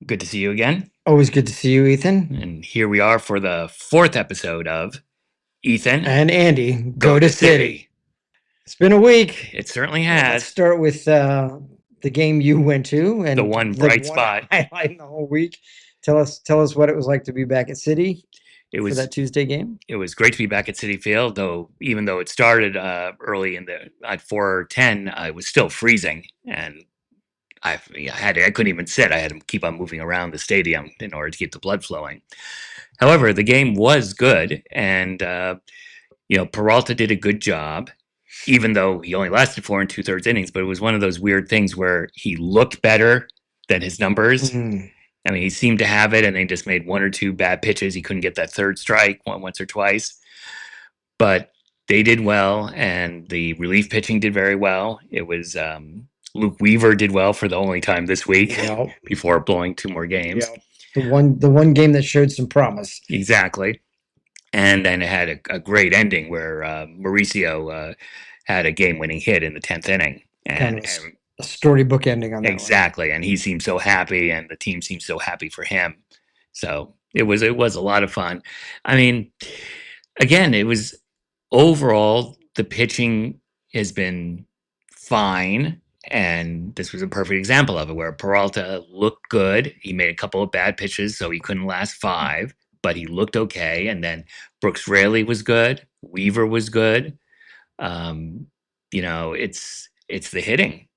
Good to see you again. Always good to see you, Ethan. And here we are for the fourth episode of Ethan And Andy, Go go to to Citi. City. It's been a week. It certainly Let's has. start with the game you went to The and one the bright one spot. highlight in the whole week. Tell us what it was like to be back at City It for was that Tuesday game. it was great to be back at Citi Field, though even though it started early in the at 4:10, I was still freezing, and I couldn't even sit. I had to keep on moving around the stadium in order to keep the blood flowing. However, the game was good, and Peralta did a good job, even though he only lasted 4 and 2/3 innings. But it was one of those weird things where he looked better than his numbers. Mm, I mean, he seemed to have it, and they just made 1 or 2 bad pitches. He couldn't get that third strike once or twice, but they did well, and the relief pitching did very well. It was Luke Weaver did well for the only time this week yeah, before blowing 2 more games. yeah. The one game that showed some promise. Exactly. And then it had a great ending where Mauricio had a game-winning hit in the 10th inning, Kind and, of and a storybook ending on that one. exactly, and he seemed so happy, and the team seemed so happy for him. So it was a lot of fun. I mean, again, it was overall the pitching has been fine. And this was a perfect example of it where Peralta looked good. He made a couple of bad pitches, so he couldn't last five, but he looked okay. And then Brooks Raley was good. Weaver was good. Um, it's the hitting.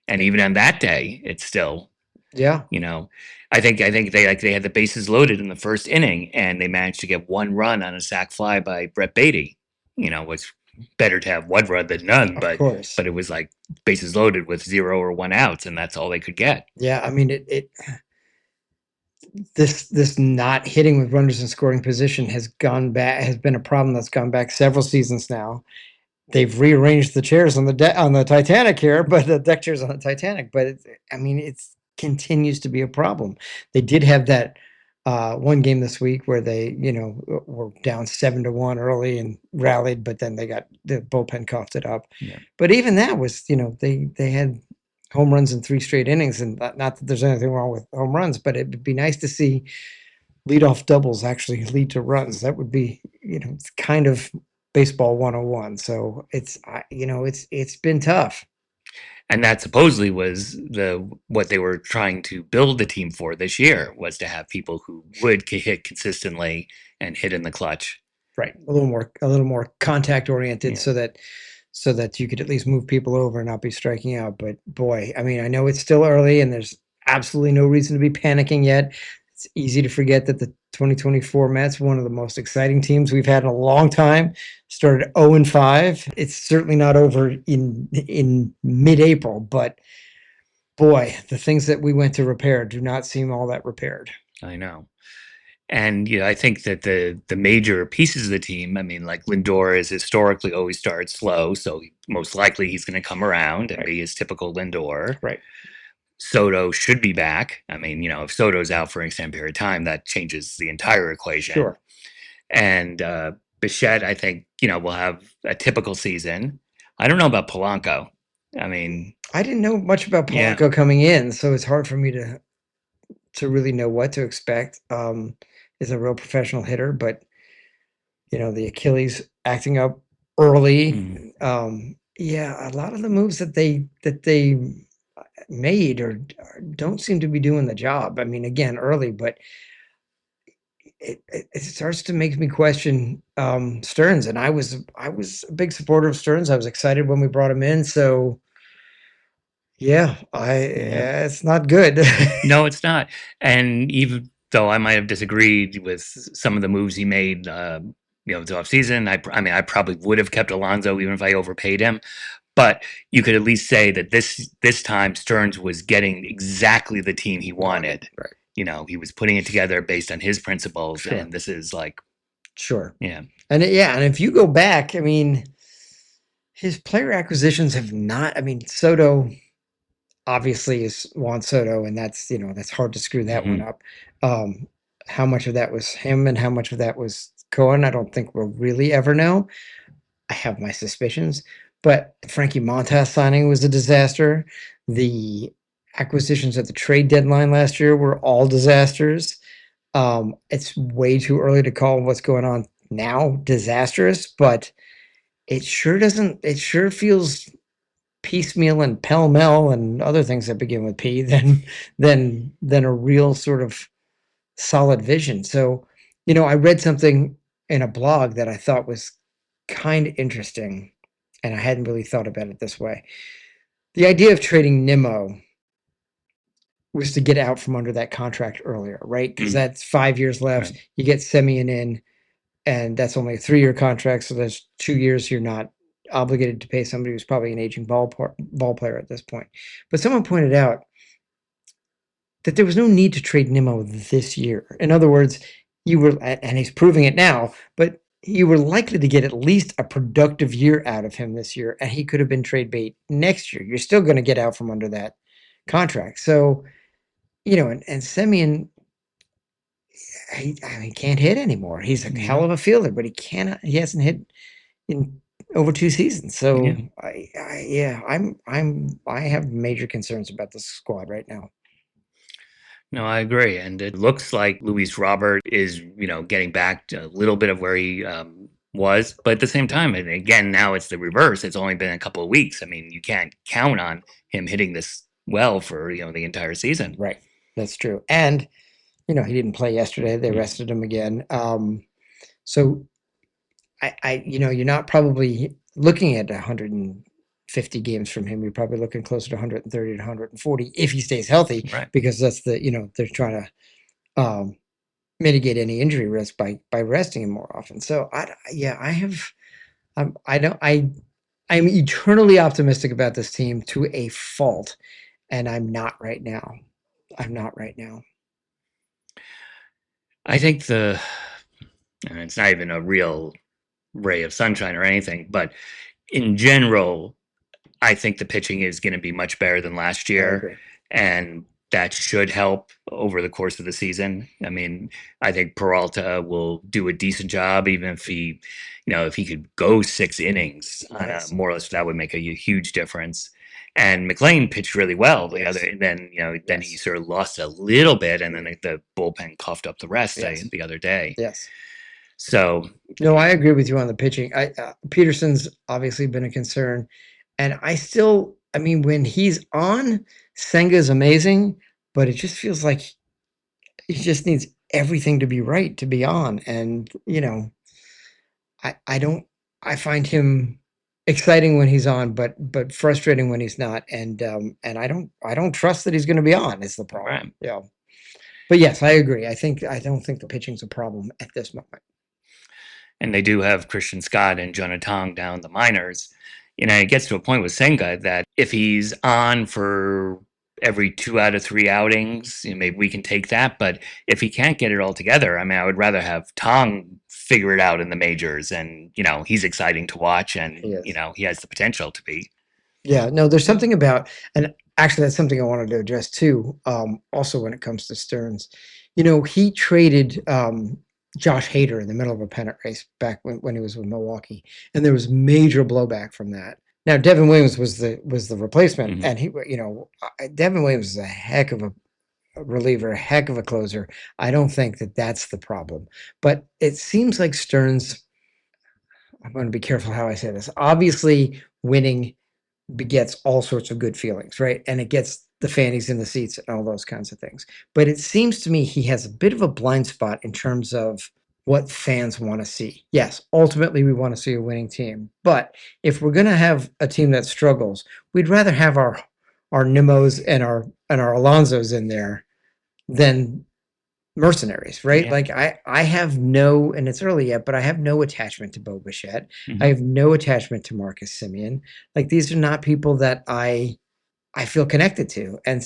And even on that day, it's still, Yeah, you know, I think they had the bases loaded in the first inning and they managed to get 1 run on a sac fly by Brett Beatty. Which better to have 1 run than none, of but course. it was like bases loaded with 0 or 1 outs, and that's all they could get. Yeah, I mean it this not hitting with runners in scoring position has been a problem that's gone back several seasons now. They've rearranged the chairs on the Titanic here, but the deck chairs on the Titanic. But I mean, it's continues to be a problem. They did have that one game this week where they, were down 7-1 early and rallied, but then they got the bullpen coughed it up. Yeah. But even that was, they had home runs in 3 straight innings, and not that there's anything wrong with home runs, but it'd be nice to see leadoff doubles actually lead to runs. That would be, it's kind of baseball 101. So it's been tough. And that supposedly was what they were trying to build the team for this year, was to have people who would hit consistently and hit in the clutch. Right. A little more contact oriented, Yeah. so that you could at least move people over and not be striking out. But boy, I mean, I know it's still early and there's absolutely no reason to be panicking yet. It's easy to forget that the 2024 Mets, one of the most exciting teams we've had in a long time, started 0-5. It's certainly not over in mid-April, but boy, the things that we went to repair do not seem all that repaired. I know. And I think that the major pieces of the team, I mean, like Lindor is historically always started slow, so most likely he's going to come around and Right. be his typical Lindor. Right. Soto should be back. I mean, if Soto's out for an extended period of time, that changes the entire equation. Sure. And Bichette, I think, will have a typical season. I don't know about Polanco. I mean, I didn't know much about yeah, Polanco coming in, so it's hard for me to really know what to expect. Is a real professional hitter, but the Achilles acting up mm, early. Yeah, a lot of the moves that they made or don't seem to be doing the job. I mean, again, early, but it starts to make me question Stearns. And I was a big supporter of Stearns. I was excited when we brought him in. So yeah, yeah. it's not good. No, it's not. And even though I might have disagreed with some of the moves he made, the offseason, I mean, I probably would have kept Alonso even if I overpaid him. But you could at least say that this time Stearns was getting exactly the team he wanted. Right. He was putting it together based on his principles, Sure. and this is like, Sure. yeah, And if you go back, I mean, his player acquisitions have not. I mean, Soto obviously is Juan Soto, and that's hard to screw that one hmm up. Um, how much of that was him and how much of that was Cohen, I don't think we'll really ever know. I have my suspicions, but the Frankie Montas signing was a disaster. The acquisitions at the trade deadline last year were all disasters. It's way too early to call what's going on now disastrous, but it sure doesn't. It sure feels piecemeal and pell mell and other things that begin with P than a real sort of solid vision. So, I read something in a blog that I thought was kind of interesting, and I hadn't really thought about it this way. The idea of trading Nimmo was to get out from under that contract earlier, right? Because Mm, that's 5 years left. right. You get Semyon in, and that's only a 3-year contract, so there's 2 years you're not obligated to pay somebody who's probably an aging ball player at this point. But someone pointed out that there was no need to trade Nimmo this year. In other words, you were, and he's proving it now, but you were likely to get at least a productive year out of him this year, and he could have been trade bait next year. You're still going to get out from under that contract. So, and Semyon, I mean, can't hit anymore. He's a hell Yeah. of a fielder, but he hasn't hit in over 2 seasons. So Yeah. yeah, I have major concerns about this squad right now. No, I agree. And it looks like Luis Robert is, getting back to a little bit of where he was. But at the same time, and again, now it's the reverse. It's only been a couple of weeks. I mean, you can't count on him hitting this well for, the entire season. Right. That's true. And he didn't play yesterday. They Mm, rested him again. So you're not probably looking at 150 games from him. You're probably looking closer to 130 to 140 if he stays healthy, right. because that's they're trying to mitigate any injury risk by resting him more often. So yeah, I don't I'm eternally optimistic about this team to a fault, and I'm not right now. I'm not right now. I think and it's not even a real ray of sunshine or anything, but in general, I think the pitching is going to be much better than last I year, agree. and that should help over the course of the season. I mean, I think Peralta will do a decent job, even if if he could go 6 innings on a Yes. more or less, that would make a huge difference. And McLean pitched really well the other, Yes. and then then he Yes. sort of lost a little bit, and then the bullpen coughed up the rest Yes. the other day. Yes. So No, I agree with you on the pitching. Peterson's obviously been a concern, and I mean, when he's on, Senga's amazing, but it just feels like he just needs everything to be right to be on. And I don't, I find him exciting when he's on, but frustrating when he's not. And I don't trust that he's going to be on is the right. problem. Yeah. But yes, I agree. I don't think the pitching's a problem at this moment. And they do have Christian Scott and Jonah Tong down the minors. It gets to a point with Senga that if he's on for every 2 out of 3 outings, maybe we can take that. But if he can't get it all together, I mean, I would rather have Tong figure it out in the majors. And, he's exciting to watch He and, is. he has the potential to be. Yeah, no, there's something about, and actually that's something I wanted to address too. Also when it comes to Stearns, he traded Josh Hader in the middle of a pennant race back when he was with Milwaukee, and there was major blowback from that. Now Devin Williams was the replacement, Hmm. and Devin Williams is a heck of a reliever, a heck of a closer. I don't think that that's the problem, but it seems like Stearns. I'm going to be careful how I say this. Obviously, winning begets all sorts of good feelings, right? And it gets the fannies in the seats and all those kinds of things. But it seems to me he has a bit of a blind spot in terms of what fans want to see. Yes, ultimately we want to see a winning team, but if we're going to have a team that struggles, we'd rather have our Nimos and our Alonsos in there than mercenaries, right? Yeah. Like I have no, and it's early yet, but I have no attachment to Bo Bichette. I Hmm. have no attachment to Marcus Simeon. Like these are not people that I feel connected to, and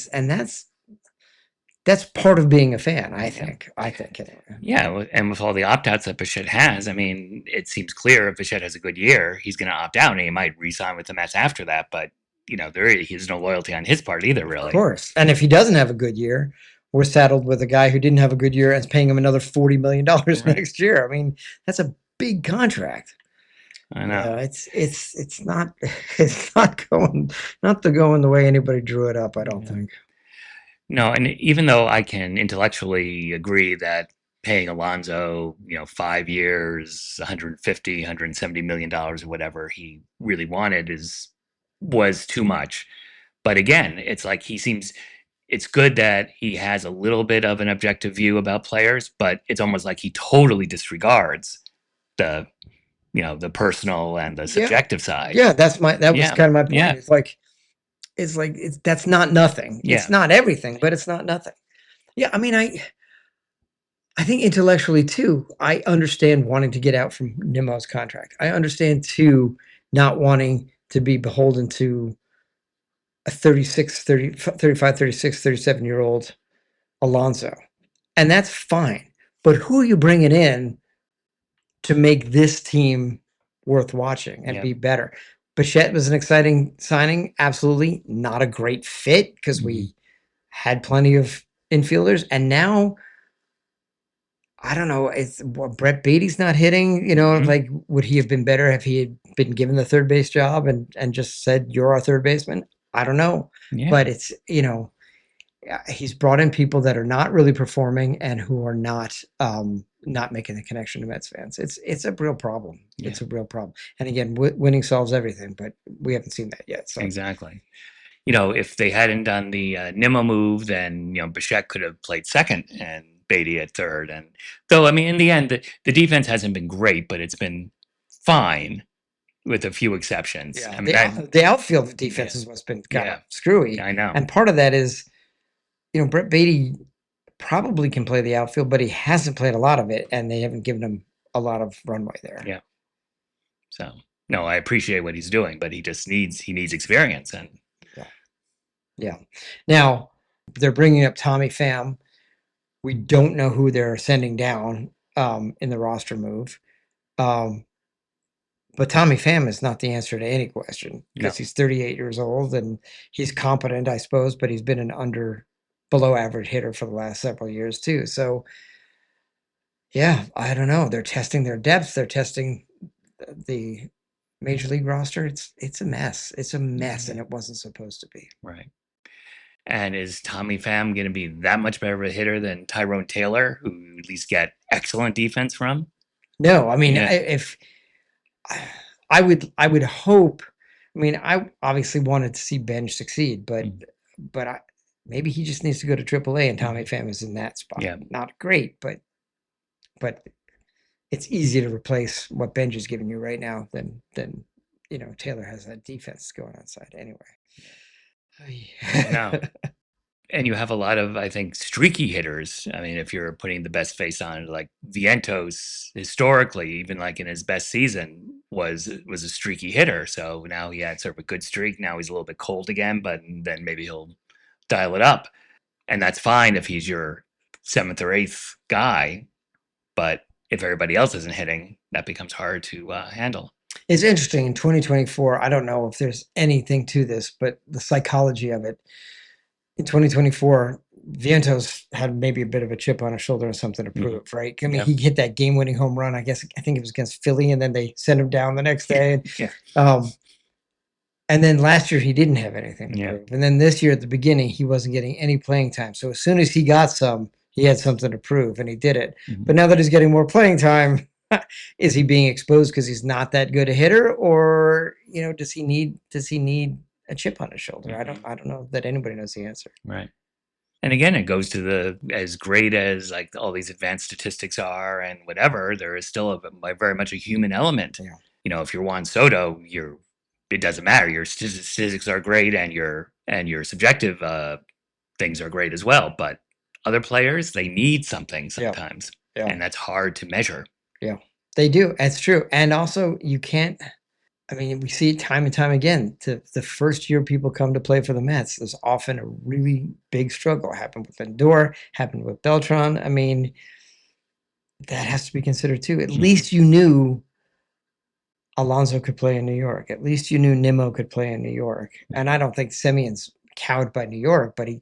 that's part of being a fan. I Yeah. think. I think anyway. Yeah, and with all the opt-outs that Bichette has, I mean, it seems clear if Bichette has a good year, he's going to opt out, and he might re-sign with the Mets after that. But he's no loyalty on his part either, Of really. course. And if he doesn't have a good year, we're saddled with a guy who didn't have a good year and is paying him another $40 million Right. next year. I mean, that's a big contract. I know. Yeah, it's not it's not going the way anybody drew it up, I don't Yeah. think. No, and even though I can intellectually agree that paying Alonso, 5 years, 150, $170 million or whatever he really wanted is was too much. But again, it's like it's good that he has a little bit of an objective view about players, but it's almost like he totally disregards the, the personal and the Yeah. subjective side. Yeah, that was Yeah. kind of my point. Yeah. It's that's not nothing. It's Yeah. not everything, but it's not nothing. Yeah, I mean, I think intellectually too, I understand wanting to get out from Nimmo's contract. I understand too not wanting to be beholden to a 36, 30, 35, 36, 37 year old Alonso. And that's fine. But who are you bringing in to make this team worth watching and Yeah. be better? Bichette was an exciting signing. Absolutely not a great fit because Mhm. we had plenty of infielders. And now I don't know. It's what Brett Beatty's not hitting. Mhm. Like would he have been better if he had been given the third base job and just said you're our third baseman? I don't know, Yeah. but it's he's brought in people that are not really performing and who are not making the connection to Mets fans. It's a real problem. Yeah. It's a real problem. And again, winning solves everything, but we haven't seen that yet. So Exactly. If they hadn't done the Nimmo move, then Bichette could have played second and Beatty at third. And though, I mean, in the end, the defense hasn't been great, but it's been fine with a few exceptions. yeah, I mean, that, the outfield defense yeah, is what's been kind of yeah, screwy, I know, and part of that is Brett Beatty probably can play the outfield, but he hasn't played a lot of it, and they haven't given him a lot of runway there. yeah. So no, I appreciate what he's doing, but he needs experience, and Yeah, yeah. Now they're bringing up Tommy Pham. We don't know who they're sending down in the roster move. Um, but Tommy Pham is not the answer to any question no, because he's 38 years old and he's competent, I suppose, but he's been an below average hitter for the last several years too. So yeah, I don't know. They're testing their depth. They're testing the major league roster. It's a mess. It's a mess, yeah, and it wasn't supposed to be. right. And is Tommy Pham going to be that much better of a hitter than Tyrone Taylor, who you at least get excellent defense from? No, I mean, Yeah. if I would hope. I mean, I obviously wanted to see Benj succeed, Mm. but maybe he just needs to go to AAA, and Tommy Mhm. Pham is in that spot. Yeah. Not great, but it's easy to replace what Benj is giving you right now than Taylor has that defense going on side anyway. No. And you have a lot of, I think, streaky hitters. I mean, if you're putting the best face on it, like Vientos, historically, even like in his best season, was a streaky hitter. So now he had sort of a good streak. Now he's a little bit cold again, but then maybe he'll dial it up, and that's fine if he's your seventh or eighth guy. But if everybody else isn't hitting, that becomes hard to handle. It's interesting in 2024. I don't know if there's anything to this, but the psychology of it in 2024, Vientos had maybe a bit of a chip on his shoulder or something to Mhm. prove, right? I mean, Yeah. he hit that game-winning home run. I think it was against Philly, and then they sent him down the next day. Yeah. Um, and then last year he didn't have anything to Yeah. prove. And then this year at the beginning, he wasn't getting any playing time. So as soon as he got some, he had something to prove, and he did it. Mhm. But now that he's getting more playing time, is he being exposed because he's not that good a hitter, or does he need a chip on his shoulder? Mhm. I don't know that anybody knows the answer. Right. And again, it goes to the as great as like all these advanced statistics are and whatever, there is still very much a human element. Yeah, If you're Juan Soto, it doesn't matter. Your statistics are great and your subjective things are great as well. But other players, they need something yeah, sometimes, yeah, and that's hard to measure. yeah. They do. That's true. And also, you can't. I mean, we see it time and time again. The first year people come to play for the Mets, there's often a really big struggle. Happened with Lindor, happened with Beltran. I mean, that has to be considered too. At Mhm. least you knew Alonso could play in New York. At least you knew Nimmo could play in New York. And I don't think Simeon's cowed by New York, but he's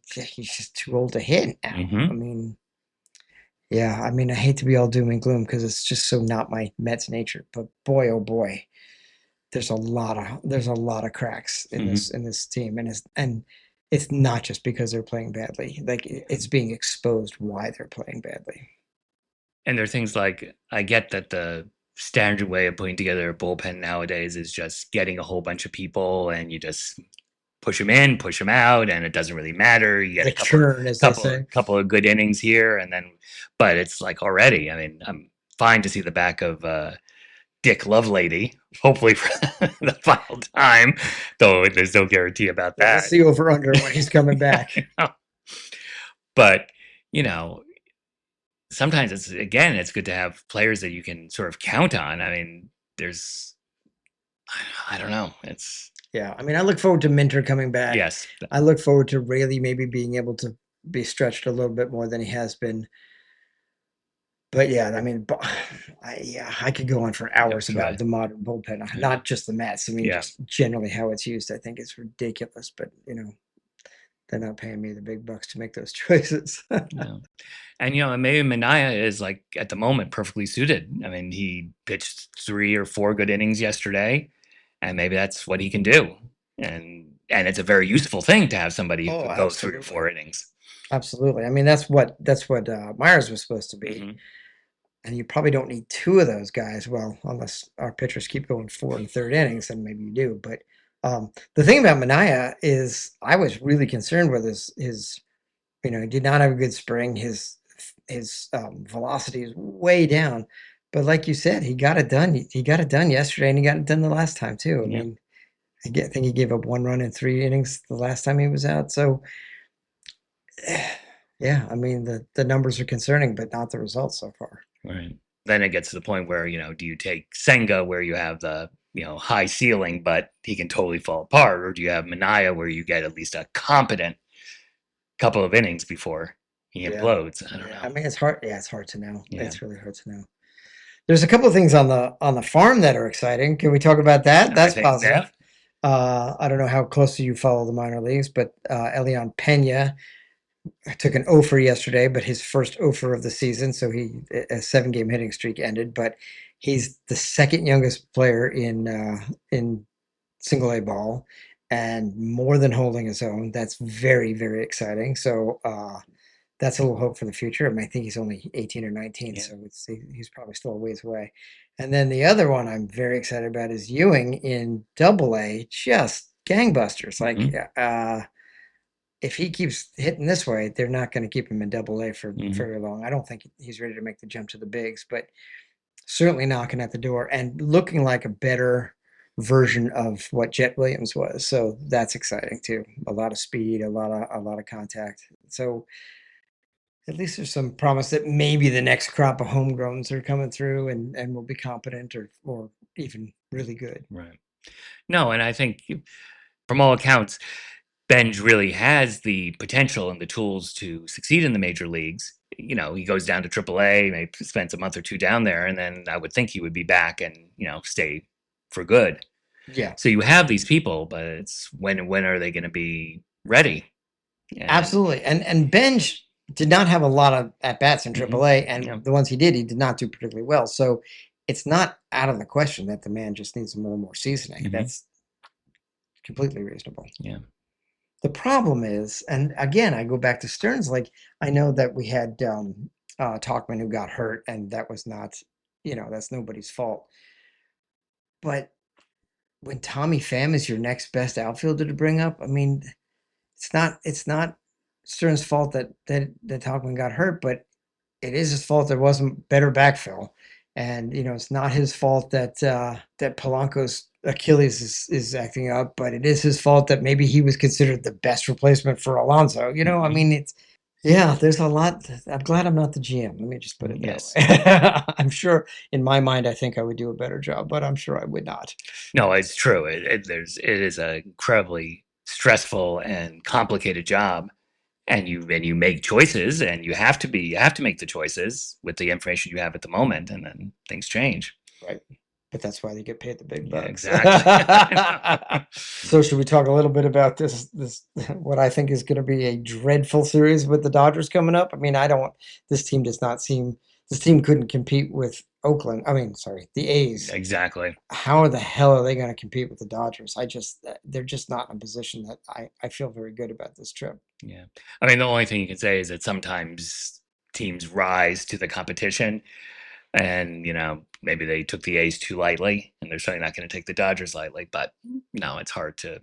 just too old to hit now. I Mhm. mean, yeah, I mean, I hate to be all doom and gloom because it's just so not my Mets nature. But boy, oh boy, there's a lot of cracks in Mhm. this team, and it's not just because they're playing badly. Like it's being exposed why they're playing badly. And there are things like I get that the standard way of putting together a bullpen nowadays is just getting a whole bunch of people and you just push them in, push them out, and it doesn't really matter. You get The a couple, churn, as they couple, say. couple of good innings here, and then, but it's like already. I mean, I'm fine to see the back of Dick Lovelady, hopefully for the final time, though there's no guarantee about Yeah, let's that. see over under when he's coming back. But you know, sometimes it's again, it's good to have players that you can sort of count on. I mean, there's, I don't know, it's Yeah, I mean, I look forward to Minter coming back. yes, I look forward to Rayleigh maybe being able to be stretched a little bit more than he has been. But yeah, I mean, I could go on for hours that's about right. the modern bullpen, Yeah, not just the Mets. I mean, yeah, just generally how it's used. I think it's ridiculous, but they're not paying me the big bucks to make those choices. yeah. And maybe Mania is like at the moment perfectly suited. I mean, he pitched 3 or 4 good innings yesterday, and maybe that's what he can do. And it's a very useful thing to have somebody who Oh, could go three or absolutely. four innings. Absolutely. I mean, that's what Myers was supposed to be. Hmm. And you probably don't need two of those guys. Well, unless our pitchers keep going four and third innings, then maybe you do. But the thing about Mania is, I was really concerned with his. He did not have a good spring. His velocity is way down. But like you said, he got it done. He got it done yesterday, and he got it done the last time too. I Yeah, mean, I think he gave up 1 run in 3 innings the last time he was out. So, yeah, I mean the numbers are concerning, but not the results so far. right. Then it gets to the point where, do you take Senga where you have the, high ceiling, but he can totally fall apart? Or do you have Mania where you get at least a competent couple of innings before he Yeah. implodes? I don't Yeah, know. I mean, it's hard. Yeah, it's hard to know. Yeah. It's really hard to know. There's a couple of things on the farm that are exciting. Can we talk about that? I That's think, positive. yeah. I don't know how closely you follow the minor leagues, but Elian Pena took an offer yesterday, but his first offer of the season. So a 7 game hitting streak ended, but he's the second youngest player in single A ball and more than holding his own. That's very, very exciting. So that's a little hope for the future. I mean, I think he's only 18 or 19, Yeah. so he's probably still a ways away. And then the other one I'm very excited about is Ewing in Double A, just gangbusters. Like, Hmm. if he keeps hitting this way, they're not going to keep him in Double A for Hmm. very long. I don't think he's ready to make the jump to the bigs, but certainly knocking at the door and looking like a better version of what Jet Williams was. So that's exciting too. A lot of speed, a lot of contact. So at least there's some promise that maybe the next crop of homegrowns are coming through and will be competent or even really good. Right. No, and I think from all accounts, Benj really has the potential and the tools to succeed in the major leagues. He goes down to AAA, maybe spends a month or two down there, and then I would think he would be back and, stay for good. Yeah, So you have these people, but it's when are they going to be ready? And absolutely. And Benj did not have a lot of at bats in hmm, AAA, and yeah, the ones he did not do particularly well. So it's not out of the question that the man just needs a little more seasoning. hmm, That's completely reasonable. yeah, The problem is, and again, I go back to Stearns. Like I know that we had Talkman who got hurt, and that was not, that's nobody's fault. But when Tommy Pham is your next best outfielder to bring up, I mean, it's not Stearns' fault that Talkman got hurt, but it is his fault there wasn't better backfill, and it's not his fault that Polanco's Achilles is acting up, but it is his fault that maybe he was considered the best replacement for Alonso. I hmm, mean, yeah, there's a lot. I'm glad I'm not the GM. Let me just put it that yes. way. I'm sure in my mind, I think I would do a better job, but I'm sure I would not. No, it's true. It is an incredibly stressful and complicated job, and you make choices, and you have to make the choices with the information you have at the moment, and then things change. Right. But that's why they get paid the big Yeah, bucks. exactly. I know. So should we talk a little bit about this what I think is going to be a dreadful series with the Dodgers coming up? I mean, I don't this team does not seem this team couldn't compete with Oakland, I mean, sorry, the A's, Exactly. how the hell are they going to compete with the Dodgers? They're just not in a position that I feel very good about this trip. Yeah. I mean, the only thing you can say is that sometimes teams rise to the competition and, maybe they took the A's too lightly and they're certainly not going to take the Dodgers lightly. But no, it's hard to, if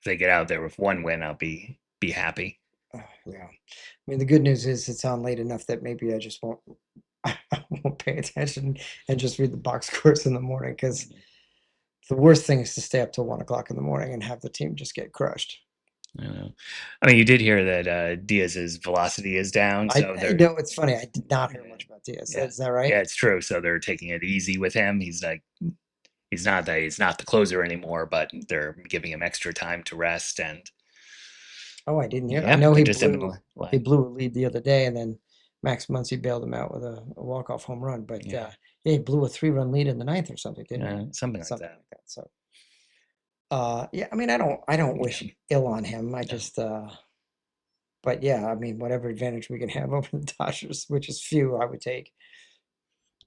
they get out there with one win, I'll be happy. Yeah. I mean, the good news is it's on late enough that maybe I just won't I won't pay attention and just read the box scores in the morning because the worst thing is to stay up till 1 o'clock in the morning and have the team just get crushed. I don't know. I mean, you did hear that Diaz's velocity is down, so I they're know it's funny. I did not hear much about Diaz. yeah, Is that right? yeah, it's true. So they're taking it easy with him. He's not the closer anymore, but they're giving him extra time to rest, and Oh, I didn't hear. I yeah, know they're just in the he line. blew a lead the other day, and then Max Muncy bailed him out with a walk-off home run. But Yeah, yeah, he blew a 3-run lead in the ninth or something, didn't he? something like Something that. like that. So yeah, I mean, I don't Yeah, wish ill on him. I no, just but yeah, I mean, whatever advantage we can have over the Dodgers, which is few, I would take.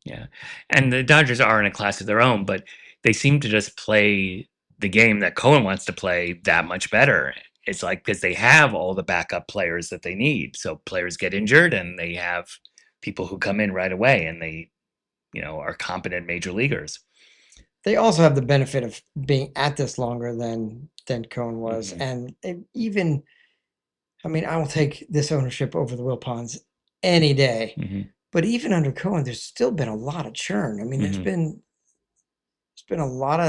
yeah, and the Dodgers are in a class of their own, but they seem to just play the game that Cohen wants to play that much better. It's like because they have all the backup players that they need, so players get injured, and they have people who come in right away, and they are competent major leaguers. They also have the benefit of being at this longer than Cohen was, Hmm. and even I mean, I will take this ownership over the Wilpons any day. Hmm. But even under Cohen, there's still been a lot of churn. I mean, Hmm. there's been a lot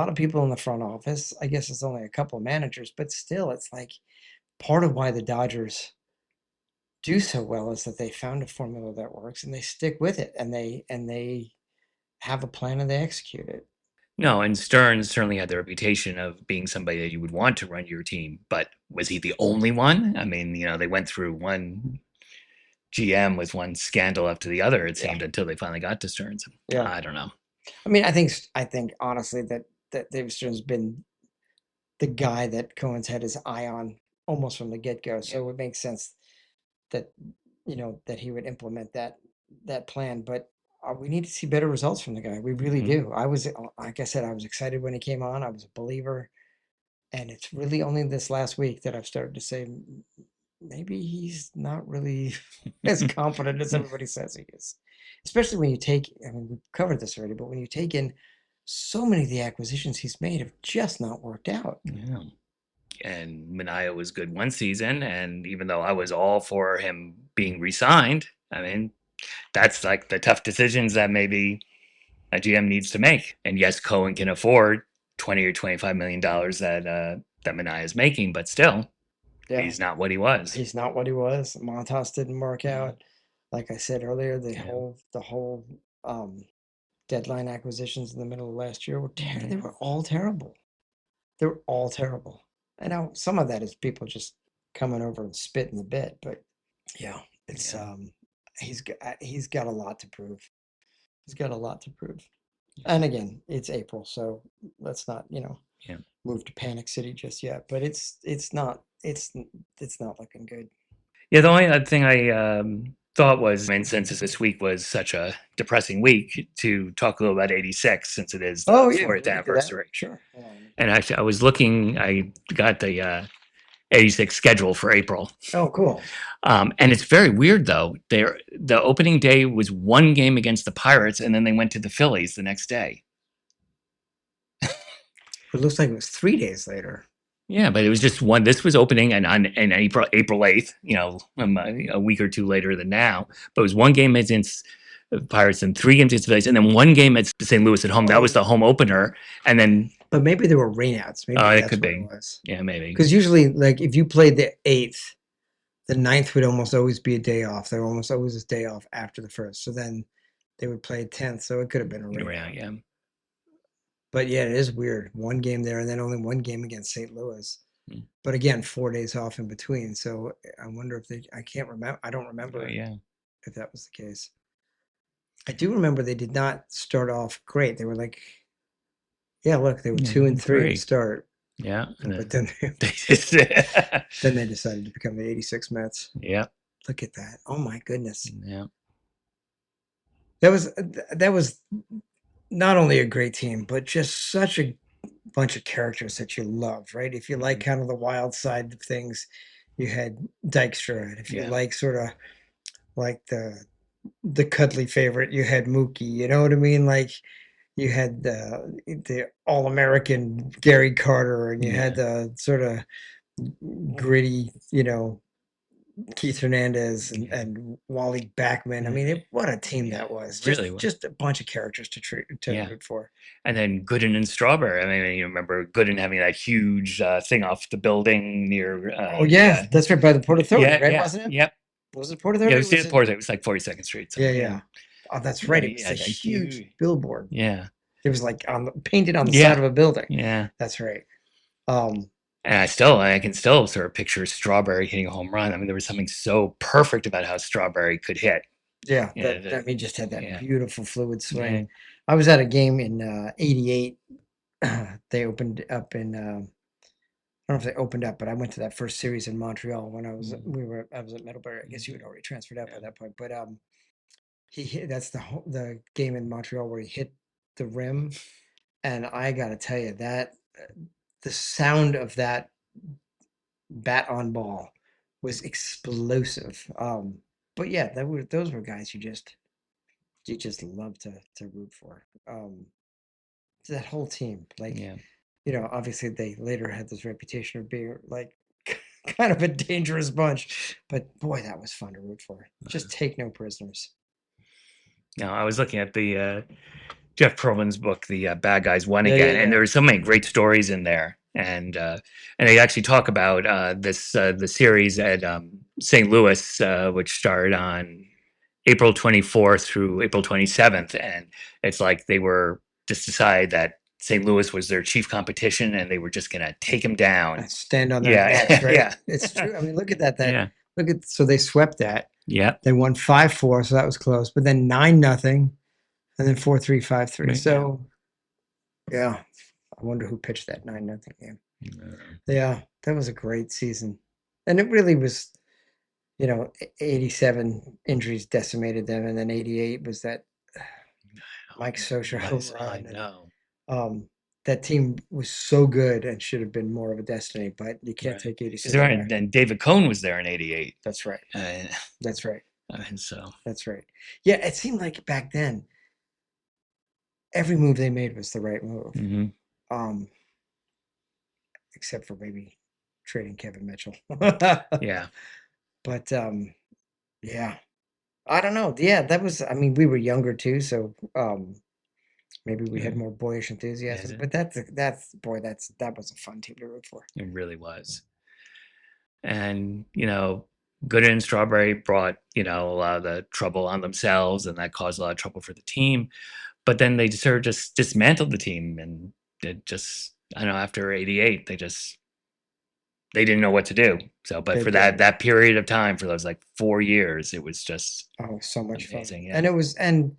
of people in the front office. I guess it's only a couple of managers, but still, it's like part of why the Dodgers do so well is that they found a formula that works and they stick with it and they have a plan and they execute it. No, and Stearns certainly had the reputation of being somebody that you would want to run your team, but was he the only one? I mean, they went through one GM with one scandal after the other, it Yeah, seemed, until they finally got to Stearns. yeah. I don't know. I mean, I think honestly that David Stern's been the guy that Cohen's had his eye on almost from the get-go. Yeah. So it makes sense that that he would implement that plan. But we need to see better results from the guy. We really Mhm. do. Like I said, I was excited when he came on. I was a believer, and it's really only this last week that I've started to say maybe he's not really as confident as everybody says he is. Especially when you take, I mean, we've covered this already, but when you take in so many of the acquisitions he's made have just not worked out. Yeah. And Mania was good one season, and even though I was all for him being re-signed, I mean, that's like the tough decisions that maybe a GM needs to make. And yes, Cohen can afford 20 or $25 million that Mania is making, but still, Yeah, he's not what he was. he's not what he was. Montas didn't work Yeah, out. Like I said earlier, yeah, the whole deadline acquisitions in the middle of last year they mhm, were all terrible. They were all terrible. I know some of that is people just coming over and spitting the bit, but yeah, it's yeah, he's got a lot to prove. He's got a lot to prove. And again, it's April, so let's not, yeah. move to panic city just yet, but it's not looking good. Yeah, the only other thing I thought was, I mean, since this week was such a depressing week, to talk a little about 86, since it is the Oh yeah, 40th we could do that. anniversary. Sure. Hold on, let me And pull it actually, I was looking, I got the 86 schedule for April. up. Oh, cool. And it's very weird, though. The opening day was one game against the Pirates, and then they went to the Phillies the next day. It looks like it was 3 days later. Yeah, but it was just one. This was opening and on in April 8th. A week or two later than now. But it was one game against the Pirates and three games against the Phillies, and then one game at St. Louis at home. That was Oh, the home opener, and then but maybe there were rainouts. Maybe it that's could what it be, was. yeah, maybe, Because usually, like, if you played the eighth, the ninth would almost always be a day off. There almost always a day off after the first. So then they would play 10th. So it could have been a rain yeah, out. yeah, But yeah, it is weird. One game there and then only one game against St. Louis. mm, But again, 4 days off in between. So I wonder if I can't remember. I don't remember yeah, if that was the case. I do remember they did not start off great. They were like, yeah, look, they were yeah, 2-3 to three, start. yeah, and But then then they just, then they decided to become the 86 Mets. yeah, Look at that. Oh my goodness. yeah. that was not only a great team, but just such a bunch of characters that you loved, right? If you like Mhm. kind of the wild side of things, you had Dykstra, and if you Yeah. like sort of like the cuddly favorite, you had Mookie. You know what I mean? Like you had the All American Gary Carter, and you had Yeah. the sort of gritty, Keith Hernandez and, Yeah. and Wally Backman. I Yeah. mean, what a team Yeah. that was! It really was. Just a bunch of characters to Yeah. root for. And then Gooden and Strawberry. I mean, you remember Gooden having that huge thing off the building near Oh the yeah, that's right by the Port Authority, yeah, right? yeah, Wasn't it? yep. Was it Port Yeah, it Authority? Or was the was it? port. It was like 42nd Street Yeah, somewhere. Yeah. yeah. Oh, that's right. It was Yeah, a that huge huge. billboard. Yeah. It was like painted on the side Yeah. of a building. Yeah. That's right. Um, And I can still sort of picture Strawberry hitting a home run. I mean, there was something so perfect about how Strawberry could hit. yeah, Yeah, that he just had that yeah, beautiful fluid yeah. swing. I was at a game in '88. They opened up in I don't know if they opened up, but I went to that first series in Montreal when Mhm, I was at Middlebury. I guess you had already transferred out by yeah. that point. But he hit that's the game in Montreal where he hit the rim, and I gotta tell you that the sound of that bat on ball was explosive. But yeah, those were guys you just love to root for. That whole team, like Yeah. obviously they later had this reputation of being like kind of a dangerous bunch, but boy, that was fun to root for. Just take no prisoners. Now, I was looking at the Jeff Pearlman's book, The Bad Guys Won Yeah, yeah, Again, and yeah. there were so many great stories in there. And they actually talk about the series at St. Louis, which started on April 24th through April 27th, and it's like they were just decided that St. Louis was their chief competition, and they were just going to take them down. Stand on their necks, Yeah, right? yeah, It's true. I mean, look at that. yeah, Look at so they swept that. yeah, They won 5-4, so that was close. But then 9-0, and then 4-3, 5-3. yeah. So yeah, I wonder who pitched that 9-0 game. Uh, Yeah, that was a great season, and it really was. 87 injuries decimated them, and then 88 was that Mike Scioscia home I run, and know, um, that team was so good and should have been more of a destiny, but you can't right? take Is there? 87 away. And David Cohn was there in '88, That's right. uh, That's right. and so That's right. Yeah, it seemed like back then every move they made was the right move, mhm, um, except for maybe trading Kevin Mitchell. yeah, But yeah, I don't know. Yeah, that was. I mean, we were younger too, so maybe we had yeah, more boyish yeah, enthusiasm. But that was a fun team to root for. it really was. And Gooden and Strawberry brought a lot of the trouble on themselves, and that caused a lot of trouble for the team. But then they sort of just dismantled the team, and it just I don't know, after '88, they didn't know what to do. So, but They for didn't. that period of time, for those like 4 years, it was just Oh, so much fun. amazing. And Yeah. it was, and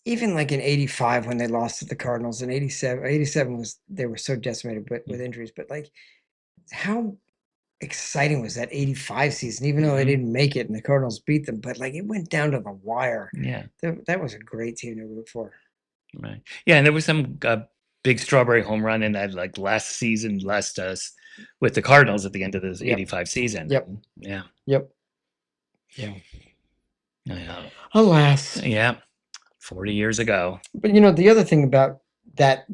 even like in '85 when they lost to the Cardinals in '87 was they were so decimated with injuries. But like, how exciting was that '85 season? Even though they Hmm. didn't make it and the Cardinals beat them, but like it went down to the wire. Yeah. That was a great team to root for. Right. Yeah, and there was some big Strawberry home run in that like last season, with the Cardinals at the end of the Yep. '85 season. Yep. And, yeah. Yep. Yeah. Yeah. Alas. Yeah. 40 years ago. But the other thing about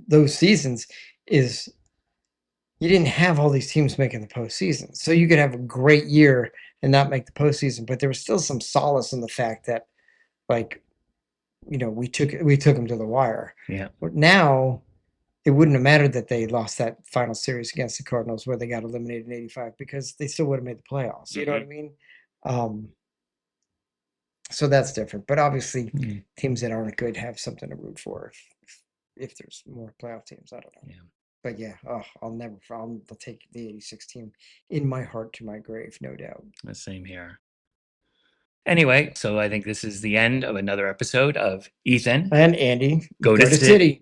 those seasons is you didn't have all these teams making the postseason. So you could have a great year and not make the postseason, but there was still some solace in the fact that like, we took them to the wire. Yeah. But now it wouldn't have mattered that they lost that final series against the Cardinals where they got eliminated in '85 because they still would have made the playoffs. You know what I Hmm. mean? Um, so that's different. But obviously, Mm. teams that aren't good have something to root for if there's more playoff teams. I don't know. Yeah. But yeah, oh, I'll take the '86 team in my heart to my grave, no doubt. The same here. Anyway, so I think this is the end of another episode of Ethan. And Andy, Go to go to City. City.